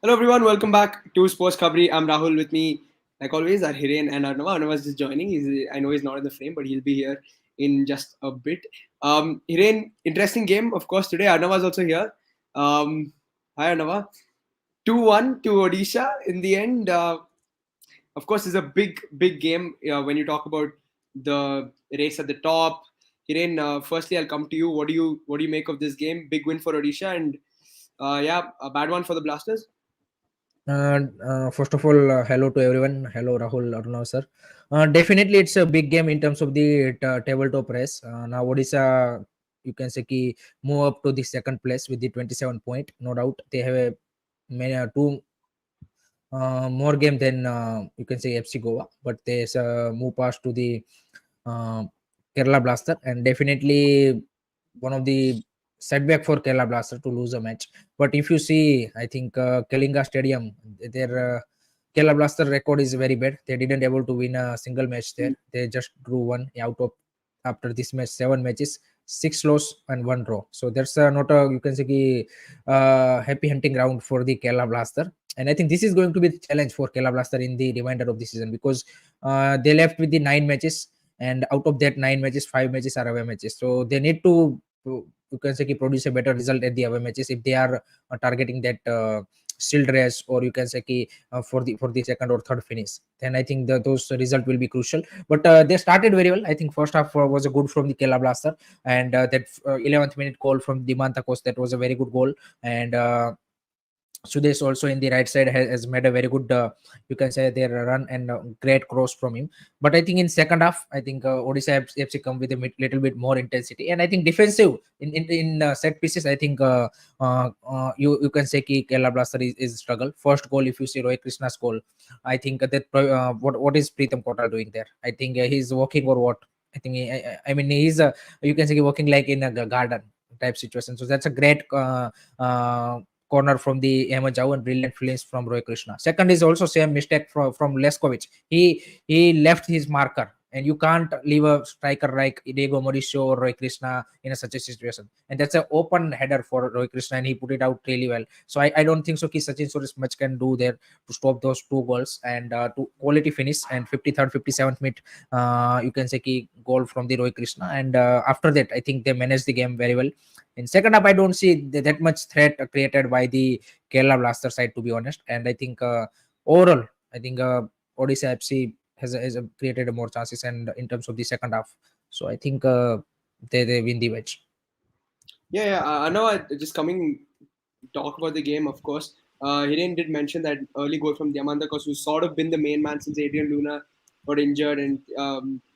Hello everyone, welcome back to Sports Khabri. I'm Rahul. With me, like always, are Hiren and Arnava. Arnava is just joining. I know he's not in the frame, but he'll be here in just a bit. Hiren, interesting game, of course. Today, Arnava is also here. Hi Arnava. 2-1 to Odisha in the end. Of course, it's a big game when you talk about the race at the top. Hiren, firstly, I'll come to you. What do you make of this game? Big win for Odisha, and yeah, a bad one for the Blasters. First of all, hello to everyone. Hello, Rahul Arnav sir. Definitely, it's a big game in terms of the tabletop race. Now, Odisha, you can say, move up to the second place with the 27 point. No doubt, they have a two more game than you can say FC Goa, but they move past to the uh, Kerala Blaster, and definitely one of the setback for Kerala Blaster to lose a match. But if you see, I think Kalinga Stadium, their Kerala Blaster record is very bad. They didn't able to win a single match there. They just drew one out of after this match, 7 matches, 6 loss and 1 draw. So that's not a you can say happy hunting ground for the Kerala Blaster. And I think this is going to be the challenge for Kerala Blaster in the remainder of the season because they left with the 9 matches, and out of that 9 matches, 5 matches are away matches. So they need to you can say produce a better result at the away matches if they are targeting that shield race, or you can say for the second or third finish. Then I think those result will be crucial. But they started very well. I think first half was a good from the Kerala Blaster, and that 11th minute goal from Dimantakos, that was a very good goal. And Sudesh also in the right side has made a very good, you can say, their run and great cross from him. But I think in second half, I think Odisha FC come with a little bit more intensity, and I think defensive in set pieces. I think you can say Kerala Blaster is struggle. First goal, if you see Roy Krishna's goal, I think that what is Pritham Kota doing there? I think he's walking or what? I think I mean he's you can say walking like in a garden type situation. So that's a great. Corner from the Emma and brilliant feelings from Roy Krishna. Second is also same mistake from Leskovic. He left his marker, and you can't leave a striker like Diego Mauricio or Roy Krishna in such a situation. And that's an open header for Roy Krishna, and he put it out really well. So I don't think so. Sachin Suresh much can do there to stop those two goals and to quality finish. And 53rd, 57th minute, you can say goal from the Roy Krishna. And after that, I think they managed the game very well. In second half, I don't see that much threat created by the Kerala Blaster side, to be honest. And I think overall, I think Odisha FC has created more chances, and in terms of the second half, so I think they win the match. Yeah. I know. Just coming talk about the game, of course. Hiren did mention that early goal from Diamandakos, who's sort of been the main man since Adrian Luna got injured, and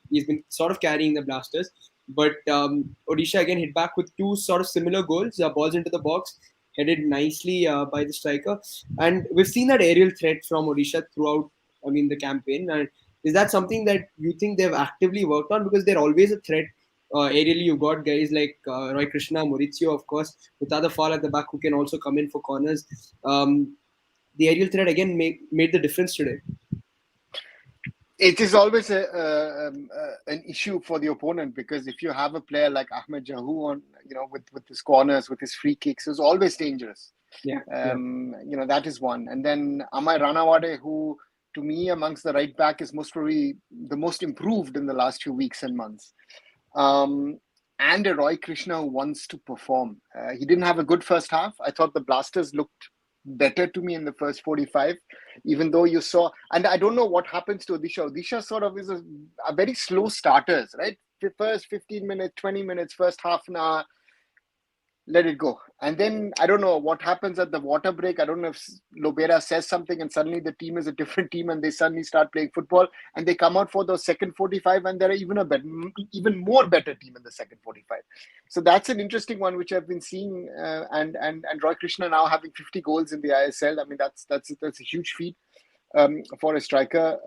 he's been sort of carrying the Blasters. But Odisha again hit back with two sort of similar goals, balls into the box, headed nicely by the striker. And we've seen that aerial threat from Odisha throughout, I mean, the campaign. And is that something that you think they've actively worked on? Because they're always a threat aerially. You've got guys like Roy Krishna, Maurizio, of course, with other fall at the back who can also come in for corners. The aerial threat again made the difference today. It is always an issue for the opponent, because if you have a player like Ahmed Jahu on, with his corners, with his free kicks, it's always dangerous. Yeah. That is one. And then Amay Ranawade, who to me amongst the right back is most probably the most improved in the last few weeks and months. And a Roy Krishna who wants to perform. He didn't have a good first half. I thought the Blasters looked better to me in the first 45, even though you saw, and I don't know what happens to Odisha. Odisha sort of is a very slow starters, right? The first 15 minutes, 20 minutes, first half an hour, let it go. And then I don't know what happens at the water break. I don't know if Lobera says something and suddenly the team is a different team and they suddenly start playing football, and they come out for the second 45 and they're even more better team in the second 45. So that's an interesting one which I've been seeing. And Roy Krishna now having 50 goals in the ISL. I mean, that's a huge feat for a striker.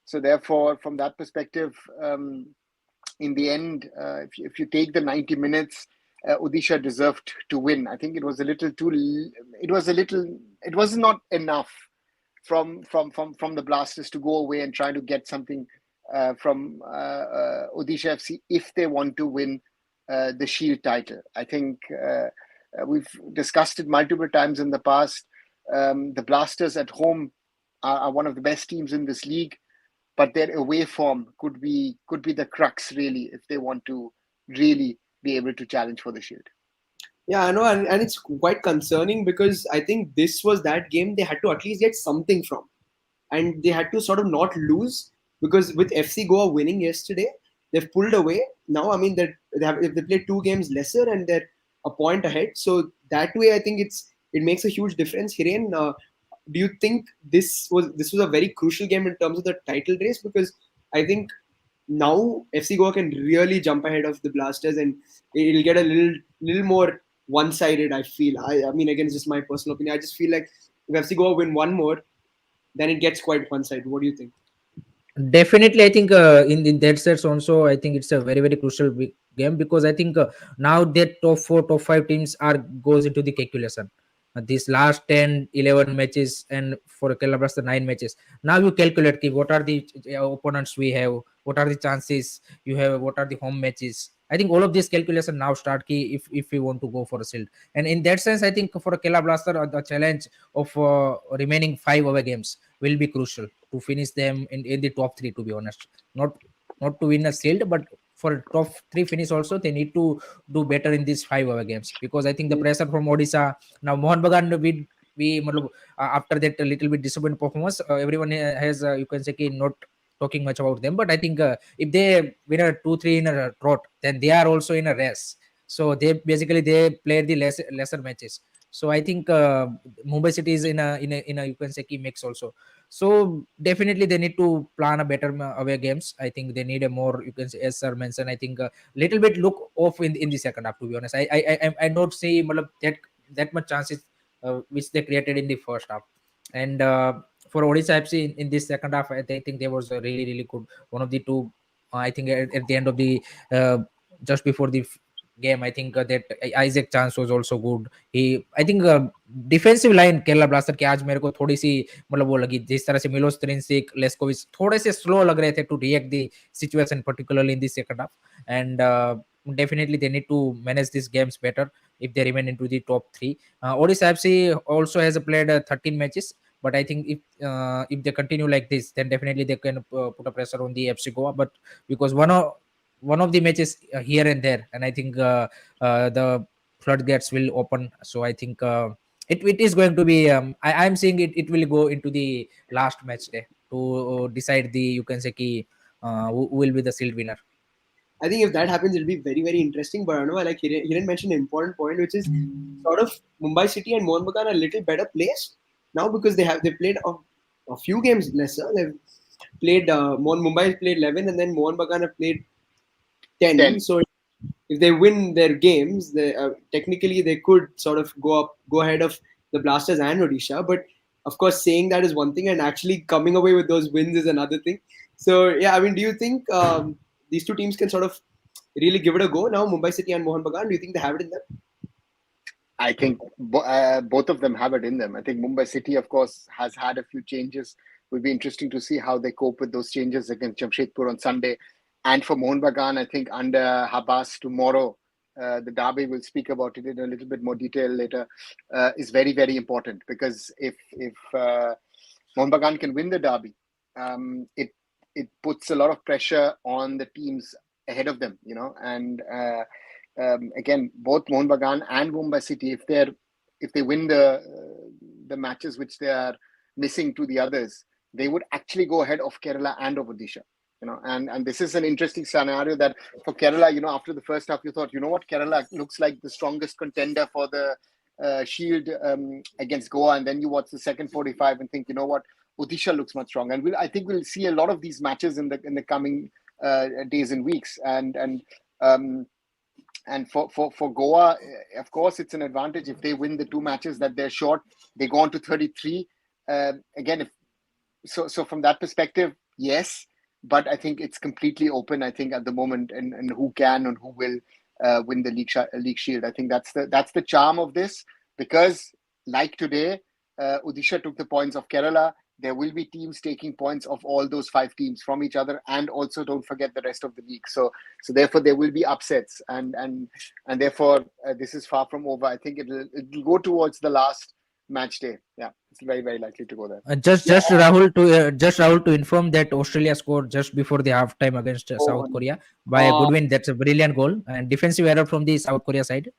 So therefore, from that perspective, in the end, if you take the 90 minutes, Odisha deserved to win. I think it was not enough from the Blasters to go away and try to get something from Odisha FC if they want to win the Shield title. I think we've discussed it multiple times in the past. The Blasters at home are one of the best teams in this league, but their away form could be the crux really if they want to really be able to challenge for the Shield. Yeah, I know, and it's quite concerning because I think this was that game they had to at least get something from, and they had to sort of not lose because with FC Goa winning yesterday, they've pulled away. Now, I mean, that they played 2 games lesser and they're a point ahead. So that way, I think it makes a huge difference. Hiren, do you think this was a very crucial game in terms of the title race? Because I think now FC Goa can really jump ahead of the Blasters and it'll get a little more one-sided. I mean, again, it's just my personal opinion. I just feel like if FC Goa win one more, then it gets quite one-sided. What do you think? Definitely, I think in that sense also, I think it's a very very crucial big game because I think now that top four, top five teams are goes into the calculation. These last 10, 11 matches, and for Kerala Blasters 9 matches. Now you calculate what are the opponents we have, what are the chances you have, what are the home matches. I think all of these calculation now start key if we want to go for a shield. And in that sense, I think for a Kerala Blaster, the challenge of remaining 5 away games will be crucial to finish them in the top three. To be honest, not to win a shield, but for top three finish also they need to do better in these 5 away games because I think the pressure from Odisha now Mohan Bagan we matlab, after that a little bit disappointing performance, everyone has you can say ki not talking much about them, but I think if they win a 2-3 in a trot, then they are also in a race. So they basically they play the lesser matches. So I think Mumbai City is in a you can say key mix also. So definitely they need to plan a better away games. I think they need a more you can say as sir mentioned. I think little bit look off in the second half. To be honest, I not see matlab, that much chances which they created in the first half. And for Odisha FC in this second half, I think they was really really good. One of the two, I think at the end of the uh, just before the game, I think that Isaac Chance was also good. he I think defensive line Kerala blaster की आज मेरे को थोड़ी सी मतलब वो लगी जिस तरह से मिलोस त्रिंसिक लेस्कोविच थोड़े से स्लो लग रहे थे to react the situation particularly in the second half. And definitely they need to manage these games better if they remain into the top 3. Odisha FC also has played 13 matches, but I think if they continue like this, then definitely they can put a pressure on the FC Goa. But because one of the matches here and there, and I think the floodgates will open. So I think it is going to be I'm seeing it will go into the last match day to decide the you can say key who will be the sealed winner. I think if that happens, it'll be very, very interesting. But I know, like Hiren mentioned an important point, which is sort of Mumbai City and Mohan Bagan are a little better placed now because they played a few games lesser. They've played Mumbai has played 11, and then Mohan Bagan have played 10. 10. So if they win their games, technically they could sort of go ahead of the Blasters and Odisha. But of course, saying that is one thing, and actually coming away with those wins is another thing. So yeah, I mean, do you think these two teams can sort of really give it a go now? Mumbai City and Mohan Bagan. Do you think they have it in them? I think both of them have it in them. I think Mumbai City, of course, has had a few changes. Will be interesting to see how they cope with those changes against Jamshedpur on Sunday. And for Mohun Bagan, I think under Habas tomorrow, the derby, we'll speak about it in a little bit more detail later, is very, very important because if Mohun Bagan can win the derby, it puts a lot of pressure on the teams ahead of them, and again, both Mohun Bagan and Mumbai City, if they win the matches which they are missing to the others, they would actually go ahead of Kerala and of Odisha. And this is an interesting scenario that for Kerala, after the first half, you thought, what, Kerala looks like the strongest contender for the Shield against Goa, and then you watch the second 45 and think, what, Odisha looks much stronger. And I think we'll see a lot of these matches in the coming days and weeks. And for Goa, of course, it's an advantage if they win the 2 matches that they're short. They go on to 33. Again, so from that perspective, yes. But I think it's completely open. I think at the moment, and who can and who will win the league shield. I think that's the charm of this because, like today, Odisha took the points of Kerala. There will be teams taking points of all those 5 teams from each other, and also don't forget the rest of the league. So therefore there will be upsets, and therefore this is far from over. I think it'll go towards the last match day. Yeah, it's very, very likely to go there. Just Rahul to inform that Australia scored just before the halftime against Oh, South Korea by a uh, good win. That's a brilliant goal and defensive error from the South Korea side.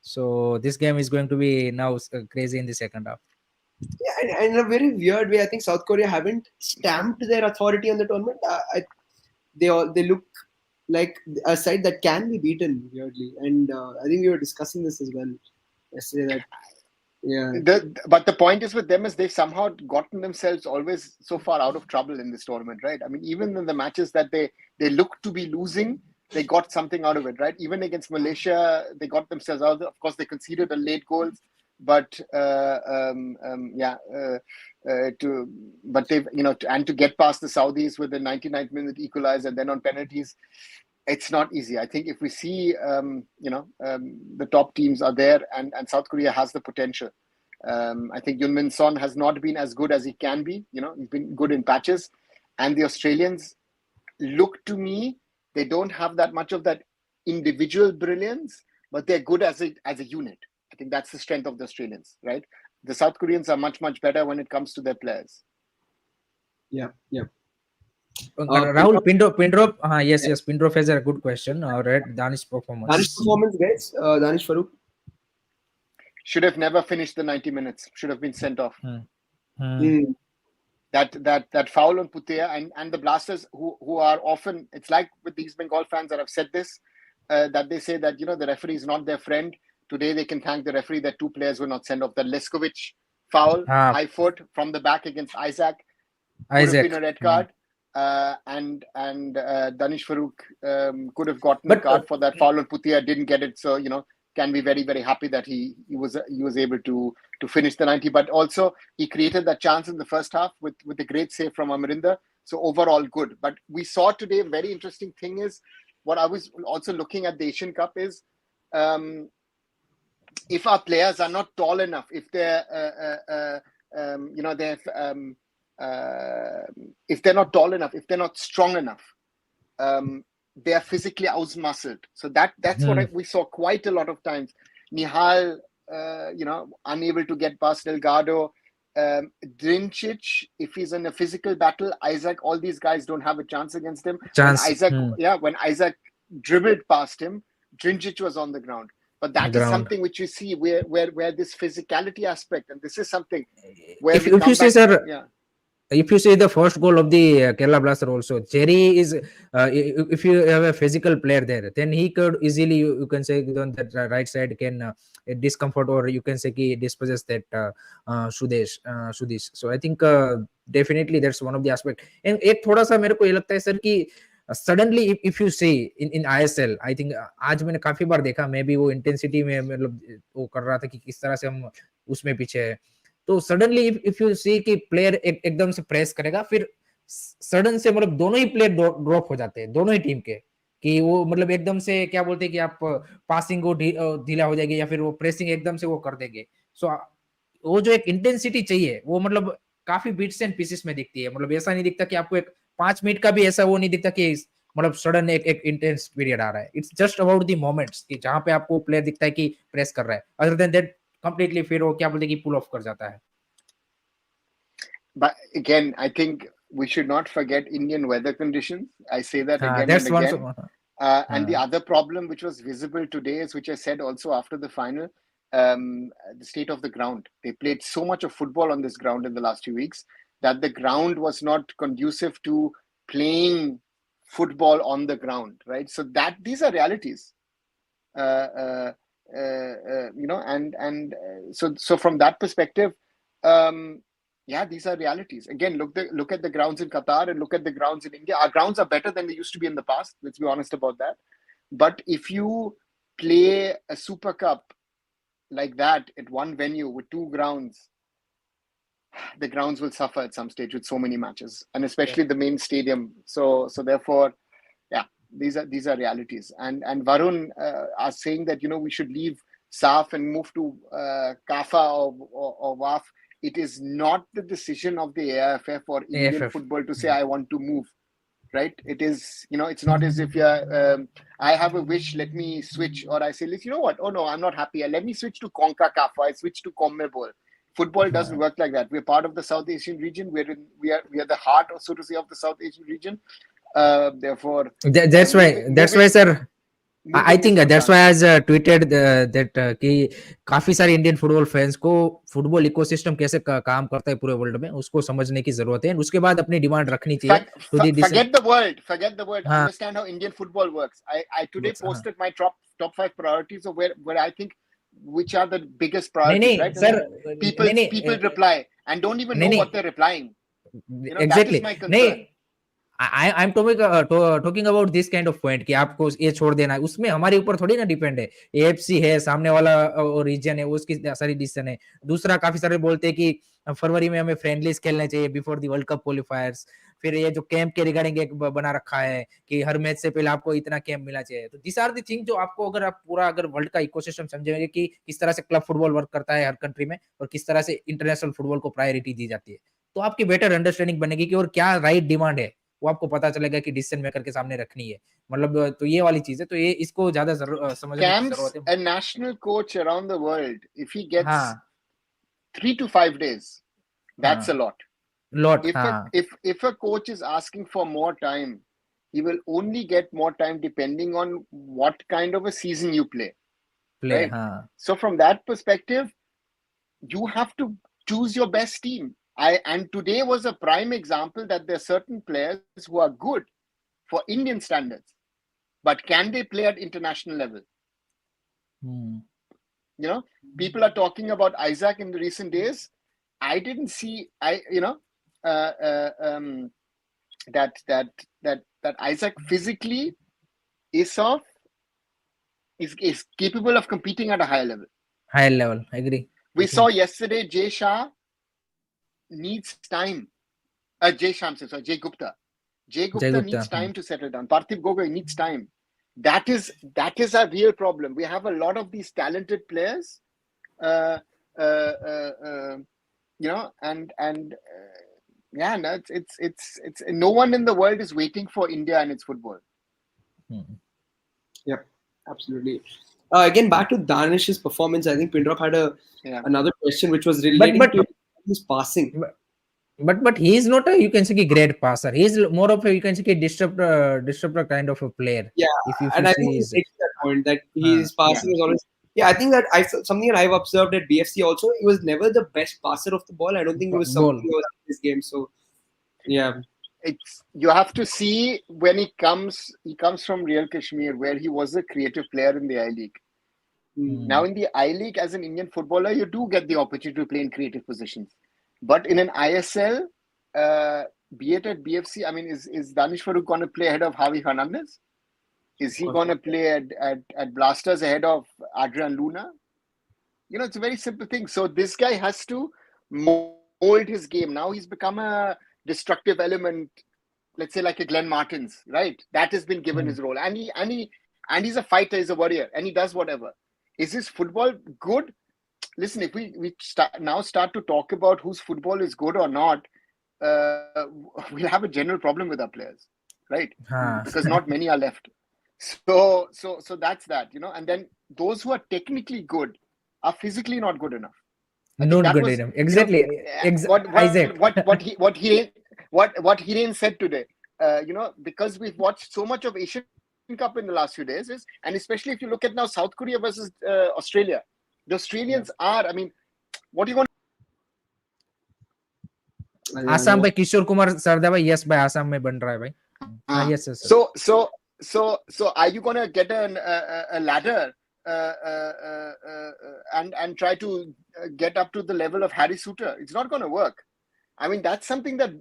So this game is going to be now crazy in the second half. yeah, and in a very weird way, I think South Korea haven't stamped their authority on the tournament. They look like a side that can be beaten weirdly, and I think we were discussing this as well yesterday. That yeah, But the point is with them is they've somehow gotten themselves always so far out of trouble in this tournament, right? I mean, even in the matches that they look to be losing, they got something out of it, right? Even against Malaysia, they got themselves out. Of course, they conceded a late goals, but but they've and to get past the Saudis with the 99th minute equalizer, and then on penalties, it's not easy. I think if we see, the top teams are there, and South Korea has the potential. I think Yoon Min Son has not been as good as he can be. He's been good in patches, and the Australians look to me, they don't have that much of that individual brilliance, but they're good as a unit. I think that's the strength of the Australians, right? The South Koreans are much, much better when it comes to their players. yeah, yeah. Rahul Pindrop, yes, Yeah. Pindrop has a good question. Right, Danish Danish performance. performance, guys. Danish Farooq. Should have never finished the 90 minutes. Should have been sent off. Hmm. Hmm. Mm. That foul on Putea and the Blasters who are often, it's like with these Bengal fans that have said this, that they say that the referee is not their friend. Today they can thank the referee that two players were not sent off. The Leskovic foul, Ah, high foot from the back against Isaac, could have been Isaac. a red Hmm. card. And Danish Farooq could have gotten a But card for that foul on Putia, didn't get it. So can be very, very happy that he was able to finish the 90. But also he created that chance in the first half with a great save from Amarinder. So overall good. But we saw today a very interesting thing is what I was also looking at the Asian Cup is if our players are not tall enough, if they're if they're not tall enough, if they're not strong enough, they are physically out-muscled. So that's Hmm. what we saw quite a lot of times. Nihal, unable to get past Delgado. Drincic, if he's in a physical battle, Isaac, all these guys don't have a chance against him. Chance. When Isaac dribbled past him, Drincic was on the ground. But that is Ground. something which you see where this physicality aspect, and this is something where If we you come say, back. sir, Yeah. if you see the first goal of the Kerala Blaster also, Cherry is if you have a physical player there, then he could easily you can say on that right side can discomfort, or you can say he dispossess that Sudesh. So I think definitely that's one of the aspect. And एक थोड़ा सा मेरे को ये लगता है sir कि suddenly if you see in ISL, I think आज मैंने काफी बार देखा, मैं भी वो इंटेंसिटी में मतलब वो कर रहा था कि किस तरह से हम उसमें पीछे है. तो सडनली इफ यू सी कि प्लेयर एकदम से प्रेस करेगा, फिर सडन से मतलब दोनों ही प्लेयर ड्रॉप हो जाते हैं, दोनों ही टीम के, कि वो मतलब एकदम से क्या बोलते हैं कि आप पासिंग को ढीला हो जाएगी या फिर वो प्रेसिंग एकदम से वो कर देंगे. सो वो जो एक इंटेंसिटी चाहिए वो मतलब काफी बिट्स एंड पीसेस में दिखती है. मतलब ऐसा नहीं दिखता कि आपको एक 5 मिनट का भी ऐसा वो नहीं दिखता कि मतलब सडन एक इंटेंस पीरियड आ रहा है. It's just about the moments कि जहां पे आपको प्लेयर दिखता है कि प्रेस कर रहा है, अदर देन दैट कंप्लीटली फिर वो क्या बोलते हैं कि पुल ऑफ कर जाता है. But again, I think we should not forget Indian weather conditions. I say that again That's and one. again. And the other problem which was visible today is, which I said also after the final, the state of the ground. They played so much of football on this ground in the last 2 weeks that the ground was not conducive to playing football on the ground, right? So that these are realities, so from that perspective, these are realities. Again, look at the grounds in Qatar and look at the grounds in India. Our grounds are better than they used to be in the past. Let's be honest about that. But if you play a Super Cup like that at one venue with two grounds, the grounds will suffer at some stage with so many matches, and especially the main stadium. So therefore, these are realities. And Varun are saying that we should leave SAF and move to KAFA or WAF. It is not the decision of the AIFF or Indian AFF. football to say I want to move, right? It is, it's not as if I have a wish, let me switch, or I say, you know what? Oh no, I'm not happy. Let me switch to CONCACAF. I switch to CONMEBOL. Football doesn't work like that. We're part of the South Asian region. We are the heart, or so to say, of the South Asian region. Therefore, That's why, sir. I moving is think not that's done. why आज tweeted that कि काफी सारे Indian football fans को football ecosystem कैसे काम करता है पूरे वर्ल्ड में उसको समझने की जरूरत है, उसके बाद अपनी डिमांड रखनी चाहिए to the Forget the world. Forget the world. हाँ Understand how Indian football works. I today हाँ posted my top 5 priorities of where I think which are the biggest नहीं priorities, नहीं right? And सर then नहीं नहीं people reply and don't even नहीं know नहीं what they're replying. That exactly is my नहीं concern. I am talking about this kind of point कि आपको ये छोड़ देना है, उसमें हमारे ऊपर थोड़ी ना डिपेंड है। एएफसी है, सामने वाला रीजन है, उसकी सारी डिसीजन है। दूसरा काफी सारे बोलते हैं कि फरवरी में हमें फ्रेंडलीज खेलने चाहिए बिफोर दी वर्ल्ड कप क्वालिफायर्स। फिर ये जो कैंप के रिगार्डिंग एक बना रखा है कि हर मैच से पहले आपको इतना कैंप मिलना चाहिए। तो दिस आर द थिंग जो आपको अगर आप पूरा अगर वर्ल्ड का इकोसिस्टम समझेंगे कि किस तरह से क्लब फुटबॉल वर्क करता है हर कंट्री में और किस तरह से इंटरनेशनल फुटबॉल को प्रायोरिटी दी जाती है, तो आपकी बेटर अंडरस्टैंडिंग बनेगी कि और क्या राइट डिमांड है वो आपको पता चलेगा कि डिसीजन मेकर के सामने रखनी है। मतलब तो ये वाली चीज है, तो ये इसको ज्यादा समझने की Camps, जरूरत है। a national coach around the world, if he gets हाँ 3 to 5 days, that's a हाँ lot. लॉट If हाँ if a coach is asking for more time, he will only get more time depending on what kind of a season you play, play right? हाँ So from that perspective, you have to choose your best team. And today was a prime example that there are certain players who are good for Indian standards, but can they play at international level? People are talking about Isaac in the recent days. I didn't see that Isaac physically is capable of competing at a higher level. Higher level agree. We saw yesterday Jay Shah needs time. Jay Gupta. Jay Gupta needs time to settle down. Parthiv Gogoi needs time. That is a real problem. We have a lot of these talented players, and no, it's no one in the world is waiting for India and its football. Yep, absolutely. Again, back to Danish's performance, I think Pindrop had another question which was relating to his passing. But he is not a, you can say, a great passer. He is more of a, you can say, a disruptor kind of a player. Yeah, and I think he's making that point that his passing is always. Yeah, I think that something that I've observed at BFC also, he was never the best passer of the ball. I don't think it was something that was in this game. So, yeah. You have to see when he comes from Real Kashmir, where he was a creative player in the I League. Now in the I League, as an Indian footballer, you do get the opportunity to play in creative positions. But in an ISL, be it at BFC, I mean, is Danish Farooq going to play ahead of Javi Hernandez? Is he going to play at Blasters ahead of Adrian Luna? It's a very simple thing. So this guy has to mold his game. Now he's become a destructive element, let's say like a Glenn Martins, right? That has been given his role. And he's a fighter, he's a warrior, and he does whatever. Is his football good? Listen, if we start to talk about whose football is good or not, we'll have a general problem with our players, right? Because not many are left. So that's that, and then those who are technically good are physically not good enough. Not good enough. Exactly. What Hiren said today, because we've watched so much of Asian Cup in the last few days, and especially if you look at now South Korea versus Australia, the Australians are, I mean, what are you going to Assam भाई किशोर कुमार सरदा भाई yes भाई आसाम में बन रहा है भाई yes sir so are you going to get a ladder and try to get up to the level of Harry Suter? It's not going to work. I mean, that's something that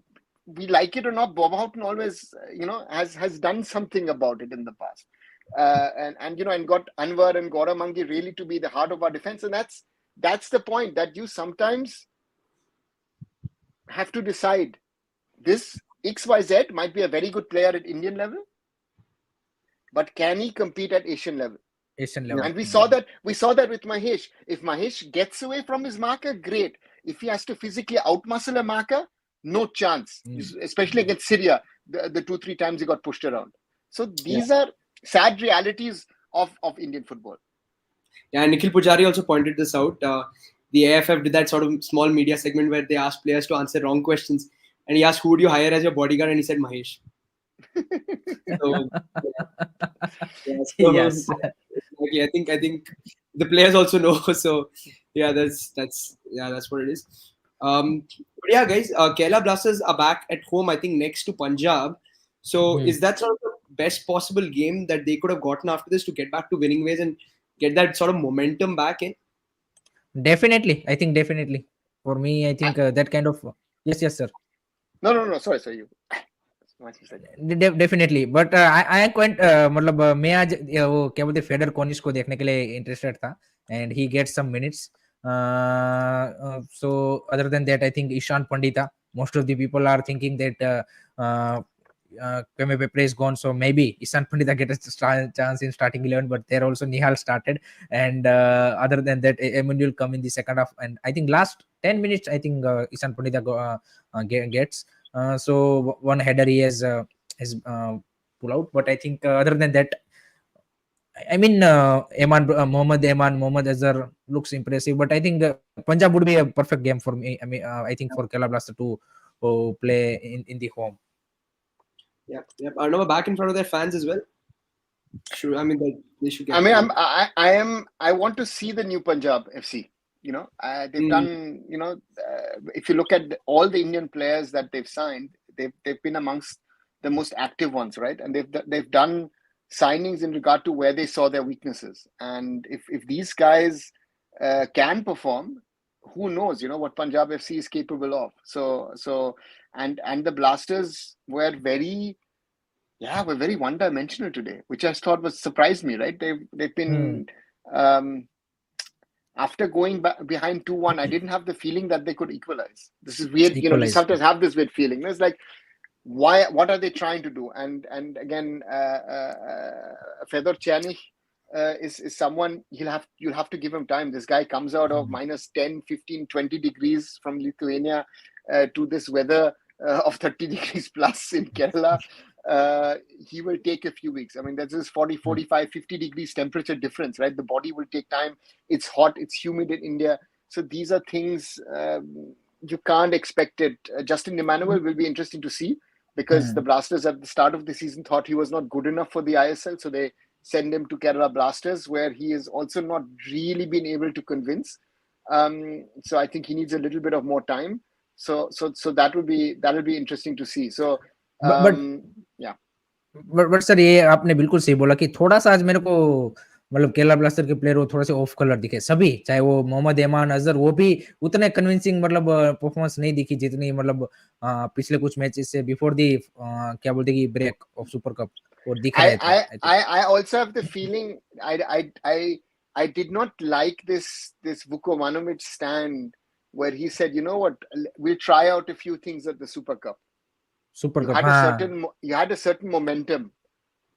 we like it or not, Bob Houghton always has done something about it in the past, and got Anwar and Gaurav Mangi really to be the heart of our defense, and that's the point, that you sometimes have to decide this XYZ might be a very good player at Indian level, but can he compete at Asian level? And we saw that with Mahesh. If Mahesh gets away from his marker, great. If he has to physically outmuscle a marker, no chance. Especially against Syria, the 2-3 times he got pushed around. So these are sad realities of Indian football. Yeah, Nikhil Pujari also pointed this out. the AFF did that sort of small media segment where they asked players to answer wrong questions, and he asked, "Who would you hire as your bodyguard?" and he said Mahesh. So yeah, so Yes. exactly. I think the players also know. So yeah, that's what it is. But yeah, guys, Kerala Blasters are back at home. I think next to Punjab. So Hmm. is that sort of the best possible game that they could have gotten after this to get back to winning ways and get that sort of momentum back in? Definitely, I think definitely. For me, I think that kind of yes, yes, sir. No. Sorry, you. Once you said. Definitely but I am quite मतलब मैं आज वो क्या बोलते fader कॉनिश को देखने के लिए इंटरेस्टेड था and he get some minutes so other than that I think Ishan Pandita, most of the people are thinking that Kbfc is gone, so maybe Ishan Pandita get a chance in starting 11, but there also Nihal started, and other than that Emin will come in the second half, and I think last 10 minutes I think Ishan Pandita gets so one header he has pull out, but I think other than that I mean, Mohammad Azhar looks impressive, but I think Punjab would be a perfect game for me. I mean, I think for Kerala Blaster to play in the home. Yep. Arnav back in front of their fans as well. Sure, I mean they should I get. mean, I want to see the new Punjab FC. They've Mm, done. If you look at all the Indian players that they've signed, they've been amongst the most active ones, right? And they've done signings in regard to where they saw their weaknesses. And if these guys can perform, who knows? What Punjab FC is capable of. And the Blasters were very. Yeah, we're very one-dimensional today, which I thought was surprised me. Right? They've Hmm. been after going behind 2-1. I didn't have the feeling that they could equalize. This is weird. You Equalize. sometimes have this weird feeling. It's like, why? What are they trying to do? And again, Fedor Cianic is someone you'll have to give him time. This guy comes out of minus 10, 15, 20 degrees from Lithuania to this weather of 30 degrees plus in Kerala. He will take a few weeks. I mean, that's just 40, 45, 50 degrees temperature difference, right? The body will take time. It's hot, it's humid in India. So these are things you can't expect it. Justin Emmanuel will be interesting to see because the Blasters at the start of the season thought he was not good enough for the ISL. So they send him to Kerala Blasters, where he has also not really been able to convince. So I think he needs a little bit of more time. So that'll be interesting to see. So but yeah. But sir ये आपने बिल्कुल सही बोला कि थोड़ा सा आज मेरे को मतलब केरला ब्लास्टर के प्लेयर वो थोड़े से ऑफ कलर दिखे सभी, चाहे वो मोहम्मद एमान अजहर, वो भी उतने कन्विंसिंग मतलब परफॉर्मेंस नहीं दिखी जितनी मतलब पिछले कुछ मैचेस से बिफोर दी क्या बोलते कि ब्रेक ऑफ सुपर कप वो दिख रहे थे I think. I also have the feeling I did not like this Vukovanovic stand where he said, you know what, we'll try out a few things at the Super Cup. Super You cup had a हाँ certain momentum.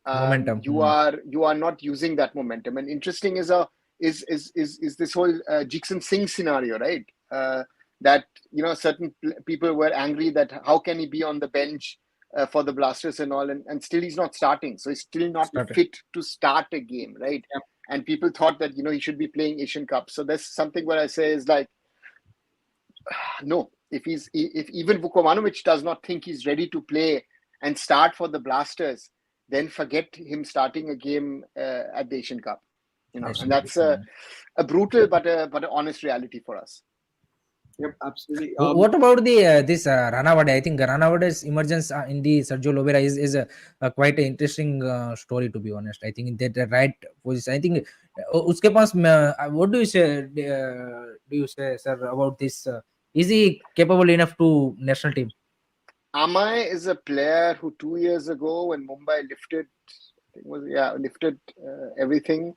Momentum. You are not using that momentum. And interesting is this whole Jigson Singh scenario, right? That certain people were angry that how can he be on the bench for the Blasters and all, and still he's not starting, so he's still not fit to start a game, right? yeah. And people thought that he should be playing Asian Cup. So that's something where I say is like, no, if even Vukovanovic does not think he's ready to play and start for the Blasters, then forget him starting a game at the Asian Cup. And that's a brutal but an honest reality for us. Yep, absolutely. What about the this Ranawade? I think Ranawade's emergence in the Sergio Lovera is quite an interesting story, to be honest. I think in that right position. I think उसके पास what do you say sir about this? Is he capable enough to national team? Amai is a player who 2 years ago when Mumbai lifted everything,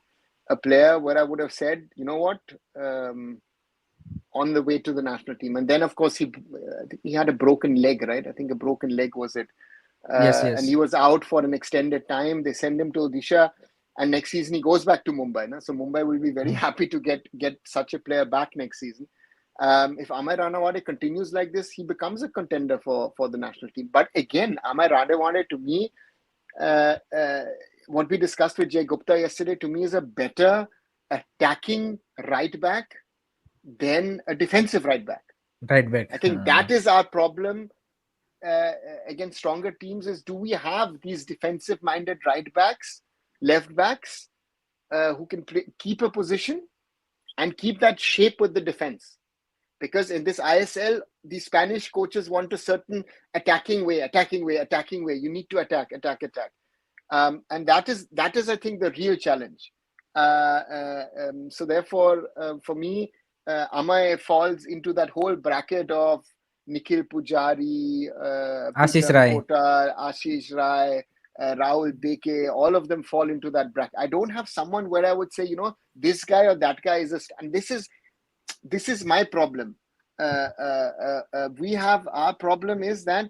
a player where I would have said, you know what, on the way to the national team. And then of course I think he had a broken leg, right? I think a broken leg was it. Yes. And he was out for an extended time. They send him to Odisha, and next season he goes back to Mumbai. No? So Mumbai will be very happy to get such a player back next season. If Amay Ranawade continues like this, he becomes a contender for the national team. But again, Amay Ranawade, to me, what we discussed with Jay Gupta yesterday, to me is a better attacking right back then a defensive right back. Right back. I think that is our problem against stronger teams, is do we have these defensive-minded right backs, left backs, who can keep a position and keep that shape with the defense? Because in this ISL, the Spanish coaches want a certain attacking way. You need to attack. And that is, I think, the real challenge. So therefore, for me, Amay falls into that whole bracket of Nikhil Pujari, Ashish Peter Rai. Kotar, Ashish Rai, Rahul Beke. All of them fall into that bracket. I don't have someone where I would say, this guy or that guy is and this is my problem. Our problem is that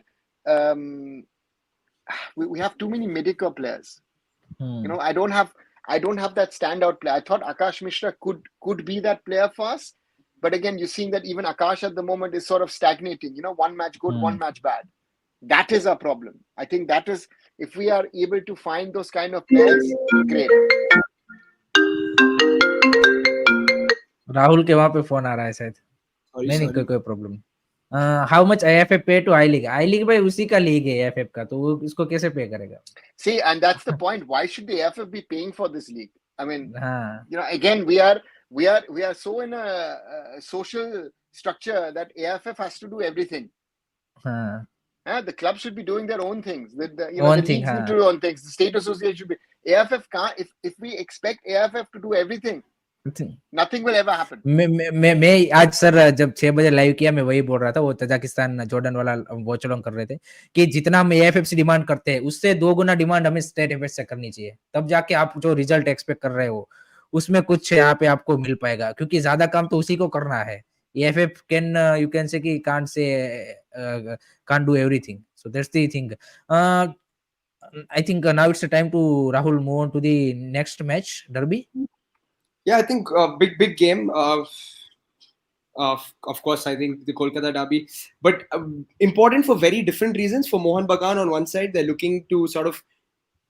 we have too many mediocre players. I don't have that standout player. I thought Akash Mishra could be that player for us, but again, you're seeing that even Akash at the moment is sort of stagnating. One match good, one match bad. That is our problem. I think that is, if we are able to find those kind of players, great. Rahul के वहां पे phone आ रहा है शायद. नहीं कोई problem. How much AFF पे to I league भाई उसी का लीग है AFF का, तो वो इसको कैसे पे करेगा? See, and that's the point. Why should the AFF be paying for this league? I mean, again, we are so in a social structure that AFF has to do everything. The club should be doing their own things. The leagues need to do their own things. The state association should be. AFF can't. If we expect AFF to do everything, nothing will ever happen. मैं आज sir जब 6 बजे live किया, मैं वही बोल रहा था. वो तजाकिस्तान जॉर्डन वाला वॉच अलोंग कर रहे थे कि जितना हम AFF से डिमांड करते हैं उससे 2 गुना डिमांड हमें स्टेट एफएफ से करनी चाहिए, तब जाके आप जो रिजल्ट एक्सपेक्ट कर रहे हो उसमें कुछ यहाँ पे आपको मिल पाएगा, क्योंकि ज्यादा काम तो उसी को करना है. AFF can you can say कि can't do everything. So that's the thing. I think now it's the time to Rahul move on to the next match, Derby. Yeah, I think big game. Of course, I think the Kolkata derby, but important for very different reasons. For Mohan Bagan, on one side, they're looking to sort of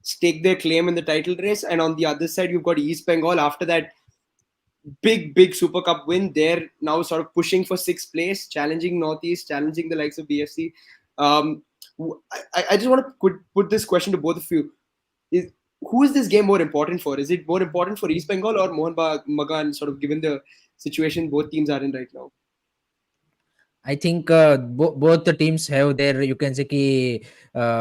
stake their claim in the title race, and on the other side, you've got East Bengal. After that big Super Cup win, they're now sort of pushing for 6th place, challenging Northeast, challenging the likes of BFC. I just want to put this question to both of you: who is this game more important for? Is it more important for East Bengal or Mohan Bagan, sort of given the situation both teams are in right now? I think both the teams have their, you can say,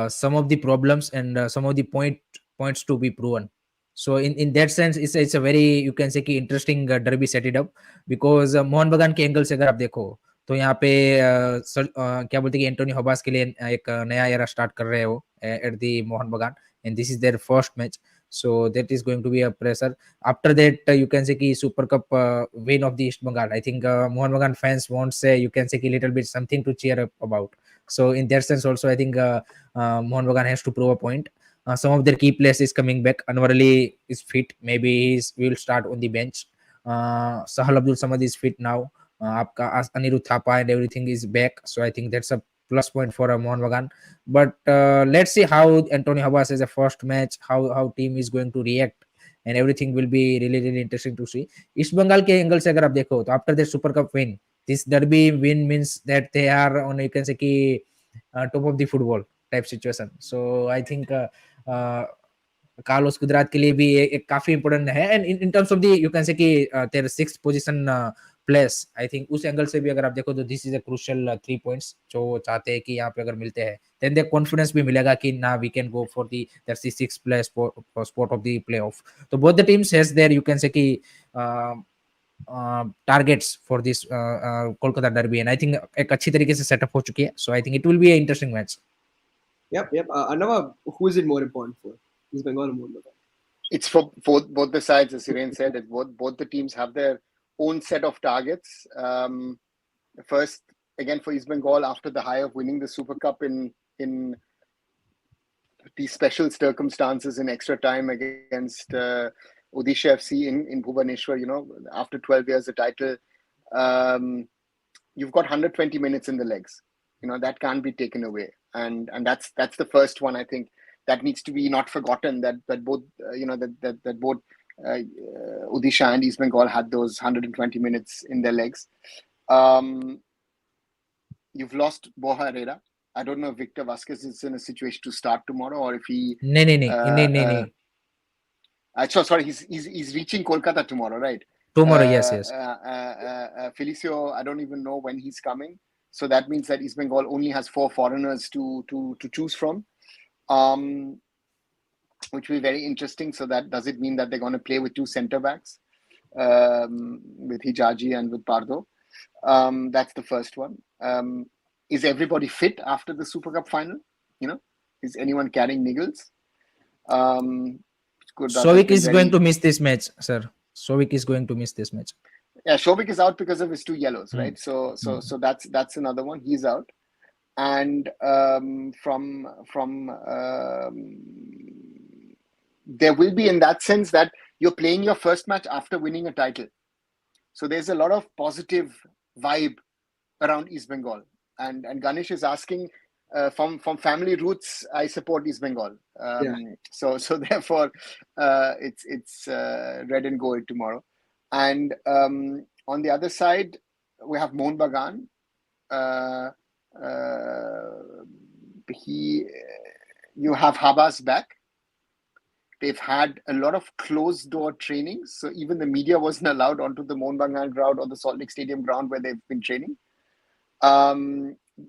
some of the problems and some of the points to be proven. So in that sense, it's a very, you can say, interesting derby set it up, because Mohan बगान के angle से अगर आप देखो तो यहाँ पे क्या बोलते हैं कि एंटोनी हबास के लिए एक नया एरा स्टार्ट कर रहे हैं वो एट दी मोहन बगान, and this is their first match, so that is going to be a pressure. After that, you can say ki Super Cup win of the East Bengal. I think Mohan Bagan fans won't say, you can say ki little bit something to cheer up about. So in that sense also, I think Mohan Bagan has to prove a point. Some of their key players is coming back. Anwar Ali is fit. Maybe he will start on the bench. Sahal Abdul Samad is fit now. Aapka Anirudh Thapa and everything is back. So I think that's a plus point for Mohan Bagan. But let's see how Antonio Habas is a first match, how team is going to react, and everything will be really interesting to see. East Bengal के angle से अगर आप देखो तो after their Super Cup win, this derby win means that they are on, you can say कि top of the football type situation. So I think Carlos Gujarat के लिए भी एक काफी इंपॉर्टेंट है, and in terms of the, you can say कि their 6th position place. I think उस angle से भी अगर आप देखो तो this is a crucial 3 points जो चाहते हैं कि यहाँ पे अगर मिलते हैं देन दे कॉन्फिडेंस भी मिलेगा कि ना we can go for the that's the 6th place spot of the playoff. तो both the teams has their, you can say कि targets for this Kolkata derby, and I think एक अच्छी तरीके से सेटअप हो चुकी है. So I think it will be a interesting match. Yep. Anava, who is it more important for? East Bengal or Mohan Bagan? It's for both the sides, as Siren said. Both the teams have their own set of targets. First, again, for East Bengal, after the high of winning the Super Cup in these special circumstances in extra time against Odisha FC in Bhubaneswar, after 12 years, the title, you've got 120 minutes in the legs. That can't be taken away, and that's the first one. I think that needs to be not forgotten. That both that both Odisha and East Bengal had those 120 minutes in their legs. Um, you've lost Borja Herrera. I don't know if Victor Vasquez is in a situation to start tomorrow or if he. नहीं. Sorry, he's reaching Kolkata tomorrow, right? Tomorrow, yes. Felicio, I don't even know when he's coming. So that means that East Bengal only has 4 foreigners to choose from, which will be very interesting. So that does it mean that they're going to play with 2 centre backs, with Hijaji and with Pardo? That's the first one. Is everybody fit after the Super Cup final? Is anyone carrying niggles? Sovik is going to miss this match, sir. Sovik is going to miss this match. Yeah, Shovik is out because of his 2 yellows, right? So that's another one. He's out, and from there will be, in that sense, that you're playing your first match after winning a title. So there's a lot of positive vibe around East Bengal, and Ganesh is asking. From family roots, I support East Bengal. So therefore, it's red and gold tomorrow. And on the other side, we have Mohun Bagan. You have Habas back. They've had a lot of closed door trainings, so even the media wasn't allowed onto the Mohun Bagan ground or the Salt Lake Stadium ground where they've been training.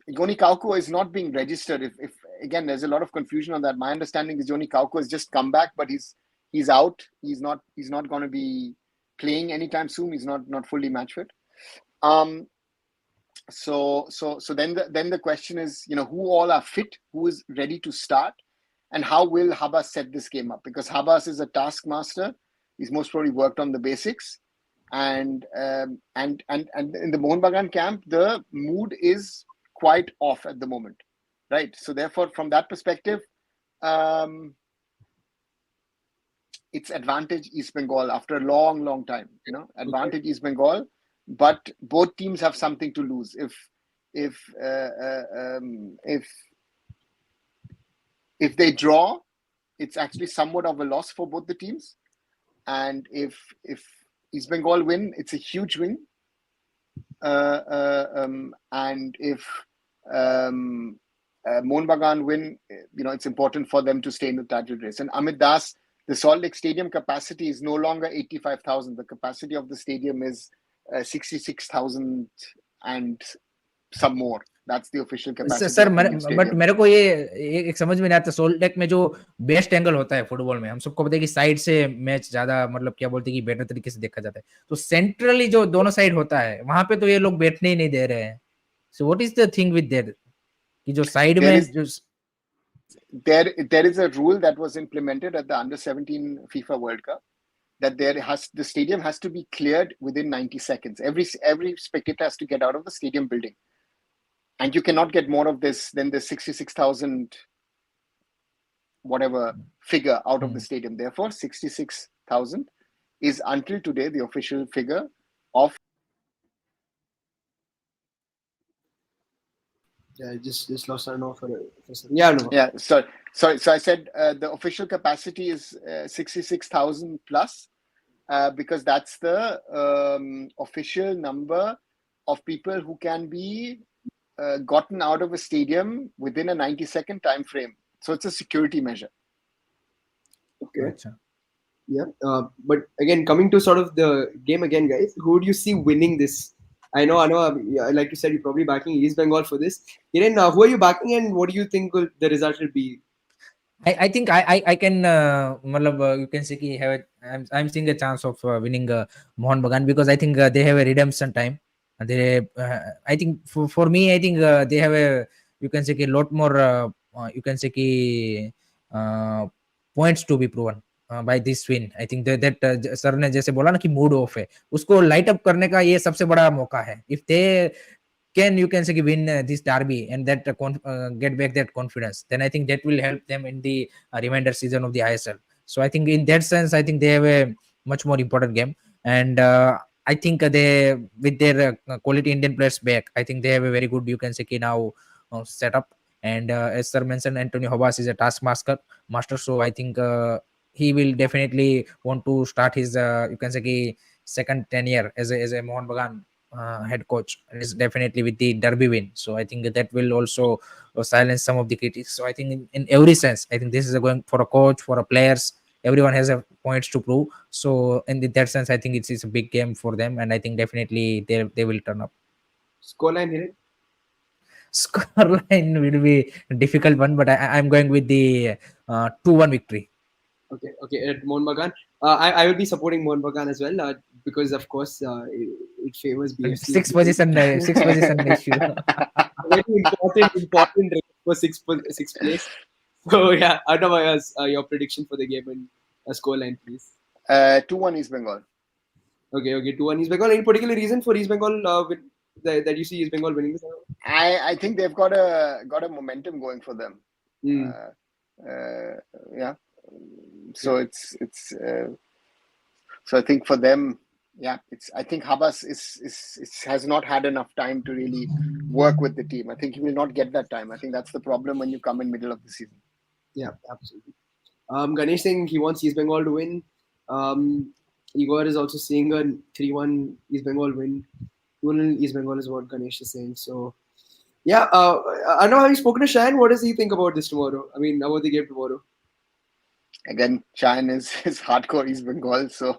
Yoni Kauko is not being registered. If again, there's a lot of confusion on that. My understanding is Yoni Kauko has just come back, but he's out. He's not going to be playing anytime soon. He's not fully match fit. So then the question is, who all are fit, who is ready to start, and how will Habas set this game up? Because Habas is a taskmaster. He's most probably worked on the basics. And in the Mohun Bagan camp, the mood is quite off at the moment, right? So therefore, from that perspective, it's advantage East Bengal after a long time. Advantage East Bengal, but both teams have something to lose. If they draw, it's actually somewhat of a loss for both the teams, and if East Bengal win, it's a huge win. And if Mohun Bagan win, it's important for them to stay in the title race. And Amit Das, the Salt Lake Stadium capacity is no longer 85,000. The capacity of the stadium is 66,000 and some more. That's the official capacity. Sir but मेरे को ये एक समझ में नहीं आता, salt lake में जो बेस्ट एंगल होता है फुटबॉल में, हम सबको पता है कि साइड से मैच ज्यादा मतलब क्या बोलते हैं कि बेटर तरीके से देखा जाता है, तो सेंट्रली जो दोनों साइड होता है वहां पे तो ये लोग बैठने ही नहीं दे रहे हैं. So what is the thing with that कि जो साइड में जो there is a rule that was implemented at the under-17 FIFA World Cup that the stadium has to be cleared within 90 seconds. Every spectator has to get out of the stadium building. And you cannot get more of this than the 66,000 whatever figure out of the stadium. Therefore, 66,000 is until today the official figure of. Yeah, I just lost our know for a second. Yeah, no. Yeah, sorry. So I said the official capacity is 66,000 plus, because that's the official number of people who can be gotten out of a stadium within a 90-second time frame. So it's a security measure. Okay. Yeah. But again, coming to sort of the game again, guys, who do you see winning this? I know. Like you said, you're probably backing East Bengal for this. Hiren, who are you backing, and what do you think the result will be? I think I can you can say कि I'm seeing a chance of winning Mohun Bagan, because I think they have a redemption time. They I think for me, I think they have a, you can say a lot more you can say points to be proven by this win. I think that sir ने जैसे बोला ना कि mood off है, उसको light up करने का ये सबसे बड़ा मौका है. If they can, you can say win this derby and that get back that confidence, then I think that will help them in the remainder season of the ISL. So I think in that sense, I think they have a much more important game, and I think they, with their quality Indian players back, I think they have a very good, you can say now setup. And as sir mentioned, Antonio Habas is a taskmaster. So I think he will definitely want to start his you can say second tenure as a Mohan Bagan head coach, and it's definitely with the Derby win. So I think that will also silence some of the critics. So I think in every sense, I think this is a going for a coach, for a players. Everyone has a points to prove. So in that sense, I think it's a big game for them, and I think definitely they will turn up. Scoreline here. Scoreline will be a difficult one, but I'm going with the 2-1 victory. Okay, okay. At Mohun Bagan, I will be supporting Mohun Bagan as well because of course it favors BFC. Six position issue. Very important race for sixth place. So yeah, otherwise your prediction for the game and a scoreline, please. 2-1 East Bengal. Okay, okay. 2-1 East Bengal. Any particular reason for East Bengal that you see East Bengal winning this? I think they've got a momentum going for them. Mm. Uh, yeah. Yeah. So so I think for them, yeah, I think Habas has not had enough time to really work with the team. I think he will not get that time. I think that's the problem when you come in middle of the season. Yeah, absolutely. Ganesh saying he wants East Bengal to win. Igor is also seeing a 3-1 East Bengal win. 2-0 East Bengal is what Ganesh is saying. So, yeah, I know, have you spoken to Shine? What does he think about this tomorrow? I mean, about the game tomorrow? Again, Chan is hardcore East Bengal, so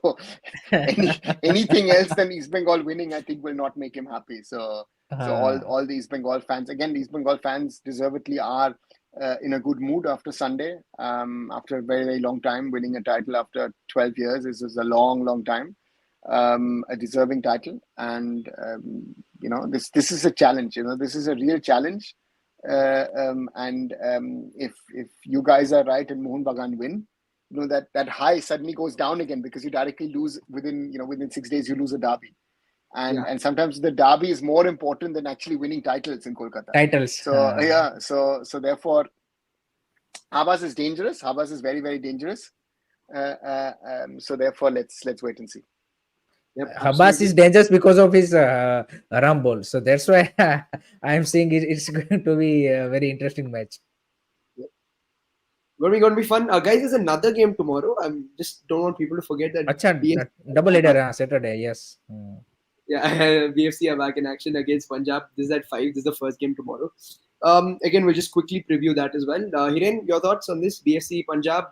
anything else than East Bengal winning, I think, will not make him happy. So all the East Bengal fans, again, the East Bengal fans deservedly are in a good mood after Sunday. After a very very long time, winning a title after 12 years is a long time. A deserving title, and this is a challenge. This is a real challenge. If you guys are right and Mohun Bagan win, that high suddenly goes down again because you directly lose within 6 days you lose a derby, Yeah. and sometimes the derby is more important than actually winning titles in Kolkata. Titles. So yeah, so therefore, Habas is dangerous. Habas is very very dangerous. So therefore, let's wait and see. Yep, Habas is absolutely. dangerous because of his rumble. So that's why I'm saying it's going to be a very interesting match. Yep. Going to be fun. Guys, there's another game tomorrow. I just don't want people to forget that Acha, double BFC are header back. Saturday, yes. Yeah, BFC are back in action against Punjab. This is at 5. This is the first game tomorrow. Again, we'll just quickly preview that as well. Hiren, your thoughts on this? BFC Punjab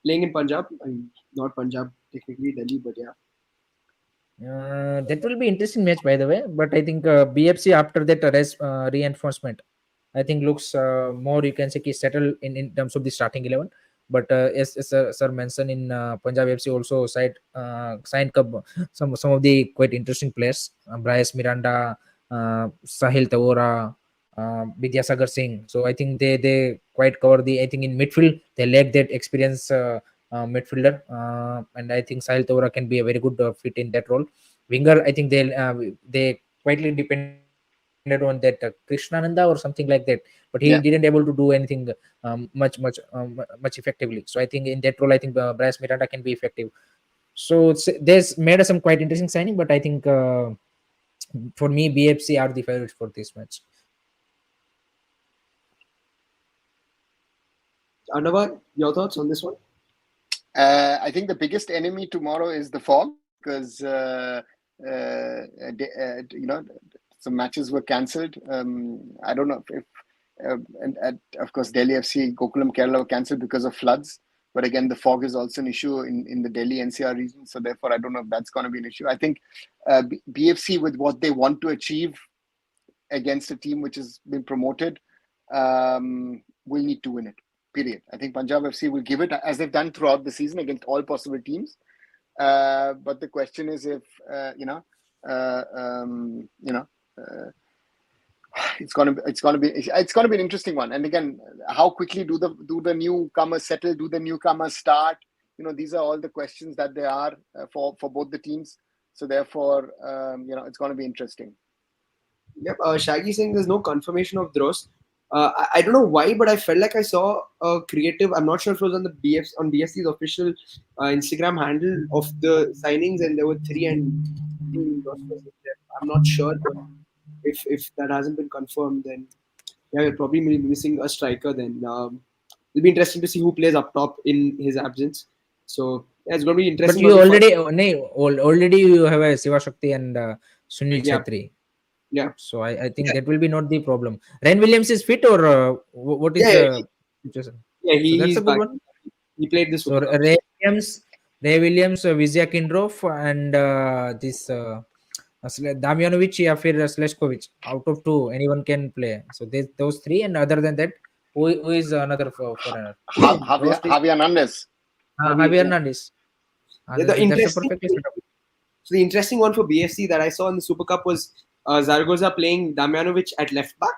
playing in Punjab. I mean, not Punjab, technically Delhi, but yeah. That will be interesting match, by the way. But I think BFC after that reinforcement, I think looks more you can say settled in terms of the starting 11. But as sir mentioned in Punjab FC also signed some of the quite interesting players, Bryce Miranda, Sahil Tavora, Vidyasagar Singh. So I think they quite cover the. I think in midfield they lack that experience midfielder, and I think Sahil Tavora can be a very good fit in that role. Winger, I think they quietly depended on that Krishnananda or something like that, but he didn't able to do Yeah. anything much effectively. So I think in that role, I think Bryce Miranda can be effective. So there's made some quite interesting signing, but I think for me, BFC are the favorites for this match. Anwar, your thoughts on this one? I think the biggest enemy tomorrow is the fog because some matches were cancelled. I don't know if and of course Delhi FC, Gokulam Kerala were cancelled because of floods. But again, the fog is also an issue in the Delhi NCR region. So therefore, I don't know if that's going to be an issue. I think BFC with what they want to achieve against a team which has been promoted will need to win it. Period. I think Punjab FC will give it as they've done throughout the season against all possible teams. But the question is if it's gonna be an interesting one. And again, how quickly do the newcomers settle? Do the newcomers start? These are all the questions that there are for both the teams. So therefore, it's going to be interesting. Yep. Shaggy saying there's no confirmation of Dross. I don't know why, but I felt like I saw a creative. I'm not sure if it was on the BFC's official Instagram handle of the signings, and there were three, and Dross was there. I'm not sure, but if that hasn't been confirmed, then yeah, we're probably missing a striker then. it'll be interesting to see who plays up top in his absence. So yeah, it's going to be But interesting. you Going to be fun. already already you have a Siva Shakti and Sunil Yeah, Chetri. yeah, So I think yeah, that will be not the problem. Ryan Williams is fit, or what is yeah, the situation? yeah. So that's He's a good back. one. He played the So Super Cup. Ray Williams, Vizia Kindrov, and this Damjanovic, या फिर Sleshkovic. Out of two, anyone can play. So those three, and other than that, who is another foreigner? Javier, Rest is Javier Hernandez. Javier Yeah. Hernandez. Yeah, the That's a interesting. perfectly set up. So the interesting one for BFC that I saw in the Super Cup was Zaragoza playing Damjanovic at left back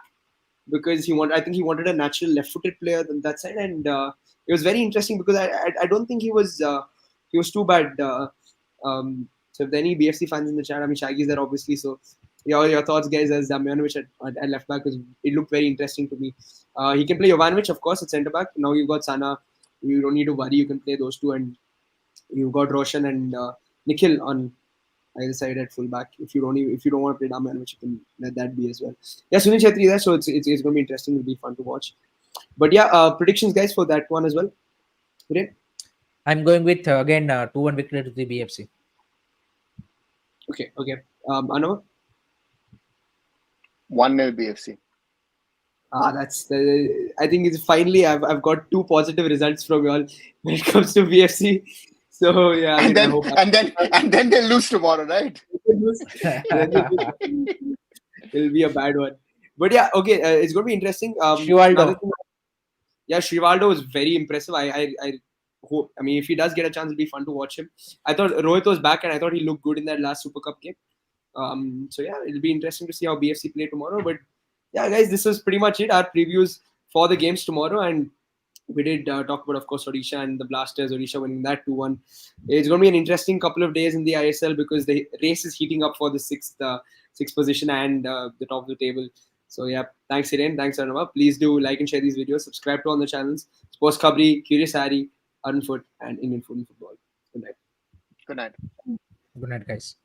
because I think he wanted a natural left-footed player on that side, and it was very interesting because I don't think he was too bad. So if there are any BFC fans in the chat, I mean Shaggy's there obviously. So your thoughts, guys, as Damjanovic at left back, because it looked very interesting to me. He can play Jovanovic, of course, at centre back. Now you've got Sana. You don't need to worry. You can play those two, and you've got Roshan and Nikhil on either side at fullback. If you don't want to play Damjanovic, you can let that be as well. Yeah, Sunil Chetri there, so it's going to be interesting. It'll be fun to watch. But yeah, predictions, guys, for that one as well. Great. I'm going with again 2-1 victory to the BFC. Okay, okay. Anna? 1-0 BFC. That's the. I think it's finally I've got two positive results from you all when it comes to BFC. So yeah, And again, I then hope and then they lose tomorrow, right? it'll be a bad one. But yeah, okay, it's going to be interesting. Another Shivaldo. thing, yeah, Shrivaldo is very impressive. I hope. I mean, if he does get a chance, it'll be fun to watch him. I thought Rohit was back, and I thought he looked good in that last Super Cup game. So yeah, it'll be interesting to see how BFC play tomorrow. But yeah, guys, this was pretty much it. Our previews for the games tomorrow, and we did talk about, of course, Odisha and the Blasters. Odisha winning that 2-1. It's going to be an interesting couple of days in the ISL because the race is heating up for the sixth position and the top of the table. So yeah, thanks Hiren, thanks Arnava. Please do like and share these videos. Subscribe to all the channels: Sports Khabri, Curious Harry, Arun Foot, and Indian Food and Football. Good night. Good night. Good night, guys.